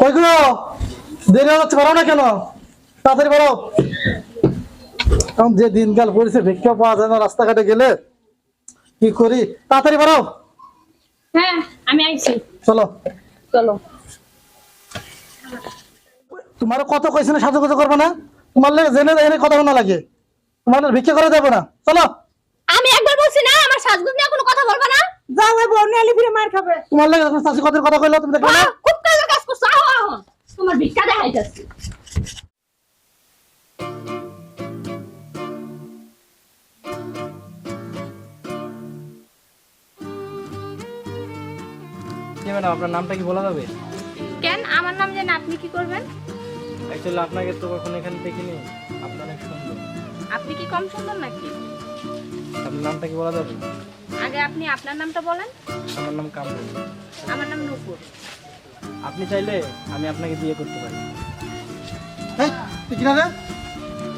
কই গো, দেরি হচ্ছে, বাড়াও না কেন? তাড়াতাড়ি বাড়াও। এখন যে দিনকাল পড়েছে, ভিক্ষা পাওয়া যায় না রাস্তাঘাটে গেলে, কি করি? তাড়াতাড়ি বাড়াও। হ্যাঁ আমি আইছি। চলো। চলো। তোমার কত কইছে না সাজুগুজু করবে না? তোমার লাগে জেনে জেনে কথা শোনা লাগে। তোমার ভিক্ষা করে দেবো না, চলো। আমি একবার বলছি না আমার সাজগুজ নিয়ে কোনো কথা বলবা না। যাও এ বউ নিয়ে ফিরে মার খাবে। তোমার লাগে চাষি কথা কইলো, তুমি দেখো না? খুব কাজের কাজ করছো। আহ আহ তোমার ভিক্ষা দেখাই যাচ্ছে। ম্যাডাম, আপনার নামটা কি বলা যাবে? কেন আমার নাম জানেন আপনি কি করবেন? অ্যাকচুয়ালি আপনাকে তো কখনো এখানে দেখিনি। আপনি অনেক সুন্দর। আপনি কি কম সুন্দর নাকি? আপনার নামটা কি বলা যাবে? আগে আপনি আপনার নামটা বলেন। আমার নাম কামরুল। আমার নাম নূপুর। আপনি চাইলে আমি আপনাকে বিয়ে করতে পারি। এই তুই কিনা রে?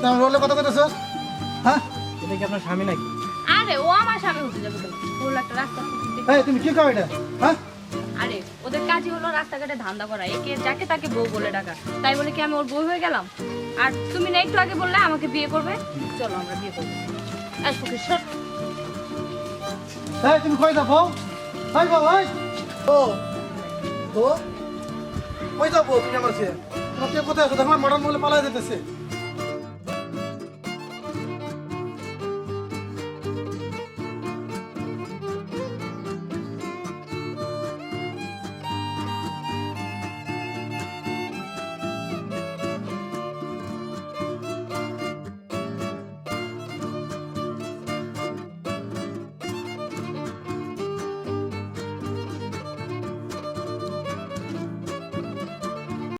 তুমি রোলে কথা কইতেছস? হ্যাঁ? এটা কি আপনার স্বামী নাকি? আরে ও আমার স্বামী হতে যাবে কেন? ওর একটা রাস্তা এই তুমি কি কও এটা? হ্যাঁ? আরে ওদের কাজই হলো রাস্তাঘাটে ধান্দা করা, একে যাকে তাকে বউ বলে ডাকা। তাই বলে কি আমি ওর বউ হয়ে গেলাম? আর তুমি না একটু আগে বললে আমাকে বিয়ে করবে, চলো আমরা বিয়ে করবো। এই ফকির সর। এই তুমি কই যাবো? এই বাবা, এই ও ও কই যাবো তুমি আমার ছেলে? তোমার কে কোথায় আছো? দেখো মডার্ন বলে পালাই যেতেছে।